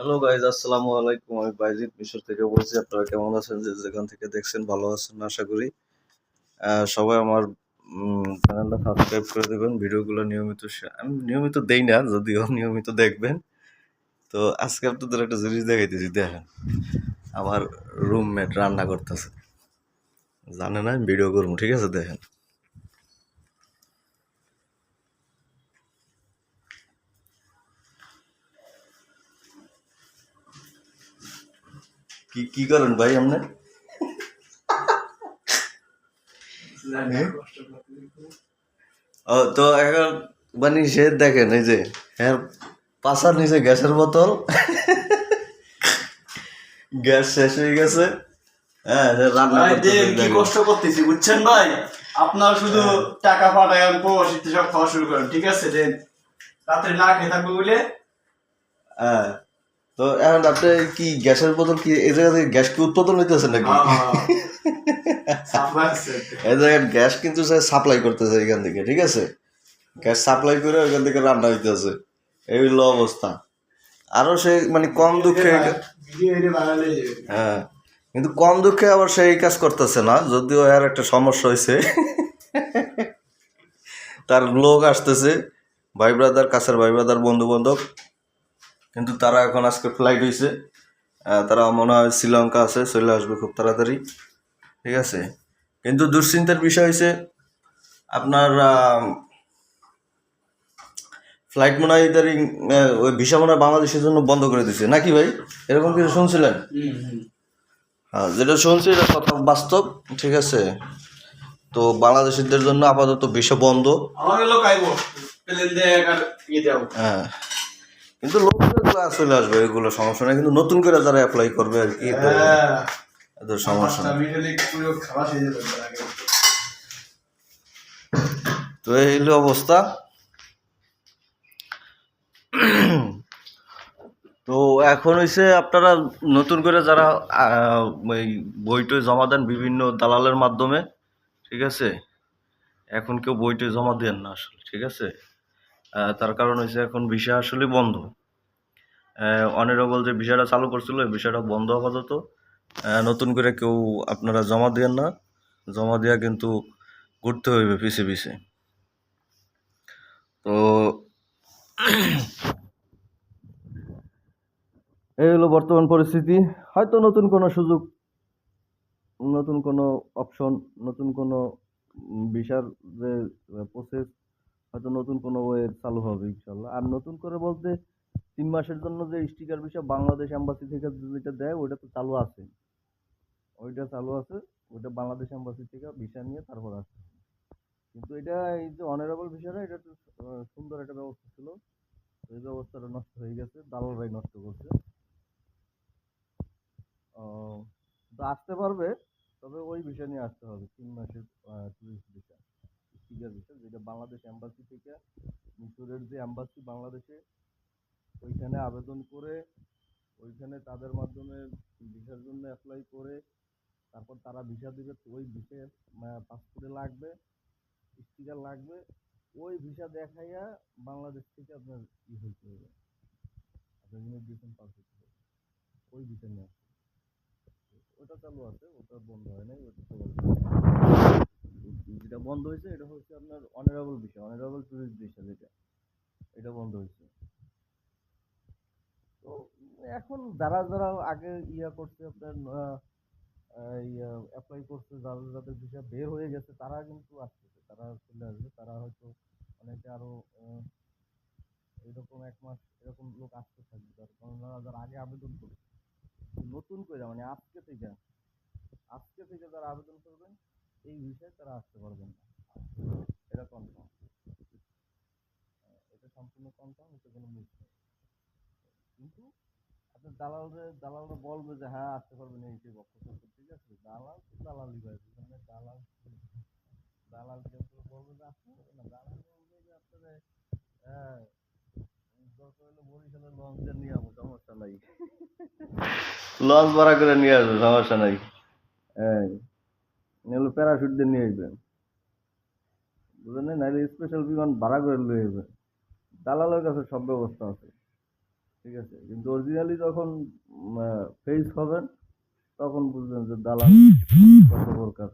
Hello guys, আসসালামু আলাইকুম। আমি বাইজিৎ মিশর থেকে বলছি। আপনারা কেমন আছেন? যে যেখান থেকে দেখছেন ভালো আছেন আশা করি। সবাই আমার চ্যানেলটা সাবস্ক্রাইব করে দেবেন, ভিডিওগুলো নিয়মিত আমি নিয়মিত দেই না, যদিও নিয়মিত দেখবেন। তো আজকে আপনাদের একটা জিনিস দেখাইতেছি, দেখেন। আমার রুমমেট রান্না করতেছে, জানে না আমি ভিডিও করবো, ঠিক আছে? দেখেন কি কি করেন ভাই আপনি? ও তো এখন মানে সে দেখেন, এই যে হ্যাঁ, পাশার নিচে গ্যাসের বোতল, গ্যাস শেষ হয়ে গেছে। হ্যাঁ, রান্না ভাই করতেছে, দেন কি দেখেন। কষ্ট করতেছি বুঝছেন ভাই। আপনার শুধু টাকা পাঠায় প্রবাসীতে সব খাওয়া শুরু করেন, ঠিক আছে? দেন রাত্রে না খেয়ে থাকবো বলে। হ্যাঁ, তো এখন আপনি কি গ্যাসের বোতল কি এই জায়গা থেকে গ্যাস কি উৎপাদন হইতেছে নাকি? এই জায়গায় গ্যাস কিন্তু সে সাপ্লাই করতেছে এখান থেকে, ঠিক আছে? গ্যাস সাপ্লাই করে ওইখান থেকে রান্না হইতেছে, এই হলো অবস্থা। আরো সে মানে কম দুঃখে, হ্যাঁ, কিন্তু কম দুঃখে আবার সেই কাজ করতেছে না, যদিও এর একটা সমস্যা হয়েছে। তার লোক আসতেছে, ভাই ব্রাদার, কাছের ভাই ব্রাদার, বন্ধু বান্ধব, কিন্তু তারা এখন আজকে ফ্লাইট হয়েছে। তারা মনে হয় শ্রীলঙ্কা আছে, চলে আসবে খুব তাড়াতাড়ি, ঠিক আছে? কিন্তু দুশ্চিন্তার বিষয় হয়েছে আপনার ফ্লাইট মনে হয় ইদারিং, ওই ভিসা মনে হয় বাংলাদেশের জন্য বন্ধ করে দিচ্ছে নাকি ভাই? এরকম কিছু শুনছিলেন? হ্যাঁ, যেটা শুনছি এটা কথা বাস্তব, ঠিক আছে? তো বাংলাদেশিদের জন্য আপাতত ভিসা বন্ধ। হ্যাঁ, কিন্তু লোকগুলো চলে আসবে, এগুলো সমস্যা নেই, কিন্তু নতুন করে যারা অ্যাপ্লাই করবে আর কি, এদের সমস্যা নেই। তো এই হলো অবস্থা। তো এখন হইছে আপনারা নতুন করে যারা ওই বইটই জমা দেন বিভিন্ন দালালের মাধ্যমে, ঠিক আছে? এখন কেউ বইটই জমা দেন না আসলে, ঠিক আছে? তার কারণ হচ্ছে এখন ভিসা আসলে বন্ধ। অনারেবল যে ভিসাটা চালু করছিল এই ভিসাটা বন্ধ আপাতত। নতুন করে কেউ আপনারা জমা দেন না, জমা দেওয়া কিন্তু ঘুরতে হইবে পিছে পিছে। তো এই হলো বর্তমান পরিস্থিতি। হয়তো নতুন কোনো সুযোগ, নতুন কোনো অপশন, নতুন কোনো ভিসার যে প্রসেস, হয়তো নতুন কোনো ওয়ে চালু হবে ইনশাল্লাহ। আর নতুন করে বলতে 3 মাসের জন্য যে স্টিকার ভিসা বাংলাদেশ এম্বাসি থেকে যেটা দেয় ওইটা তো চালু আছে, ওইটা চালু আছে। ওইটা বাংলাদেশ এম্বাসি থেকে ভিসা নিয়ে তারপর আসে। কিন্তু এটা এই যে অনারেবল ভিসাটা, এটা তো সুন্দর একটা ব্যবস্থা ছিল, এই ব্যবস্থাটা নষ্ট হয়ে গেছে, দালালরাই নষ্ট করছে। তো আসতে পারবে, তবে ওই ভিসা নিয়ে আসতে হবে, 3 মাসের টুরিস্ট ভিসা, স্টিকার ভিসা, যেটা বাংলাদেশ এম্বাসি থেকে, মিশরের যে এম্বাসি বাংলাদেশে, ওইখানে আবেদন করে, ওইখানে তাদের মাধ্যমে ভিসার জন্য অ্যাপ্লাই করে, তারপর তারা ভিসা দিবে। ওই ভিসা পাসপোর্টে লাগবে, স্টিকার লাগবে, ওই ভিসা দেখাইয়া বাংলাদেশ থেকে আপনার হইতে হবে, আপনার ইমিগ্রেশন পাস হতে হবে, ওই ভিসা নিয়ে আসতে। ওটা চালু আছে, ওটা বন্ধ হয় নাই, ওটা চালু আছে। যেটা বন্ধ হয়েছে এটা হচ্ছে আপনার honourable visa, honourable tourist visa, যেটা এটা বন্ধ হয়েছে। তো এখন যারা যারা আগে করছে আপনার অ্যাপ্লাই করছে, যাদের যাদের ভিসা বের হয়ে গেছে তারা কিন্তু আসতেছে, তারা চলে আসবে, তারা হয়তো অনেকে আরো এরকম 1 মাস এরকম লোক আসতে থাকবে, তার কারণ যারা আগে আবেদন করবে নতুন করে, মানে আজকে থেকে যারা আবেদন করবেন এই ভিসায় তারা আসতে পারবেন না, এটা কনফার্ম, এটা সম্পূর্ণ কনফার্ম, এটা কোনো মিস নেই। কিন্তু আপনার দালালরা বলবে যে হ্যাঁ আসতে পারবেন, এই সেই বক্তব্য, ঠিক আছে? দালাল তো দালালি ভাই, এখানে দালাল দালাল কেউ বলবে যে আসতে পারবে না, দালাল বলবে যে আপনারা দরকার হলে বরিশালের লঞ্চে নিয়ে যাবো, সমস্যা নাই, লঞ্চ ভাড়া করে নিয়ে আসবে, সমস্যা নাই। হ্যাঁ, নাহলে প্যারাশুট দিয়ে নিয়ে আসবেন, বুঝলেন? নাহলে স্পেশাল বিমান ভাড়া করে নিয়ে আসবেন। দালালের কাছে সব ব্যবস্থা আছে। ঠিক আছে, কিন্তু অরিজিনালি যখন ফেস হবেন তখন বুঝবেন যে দালাল কত প্রকার।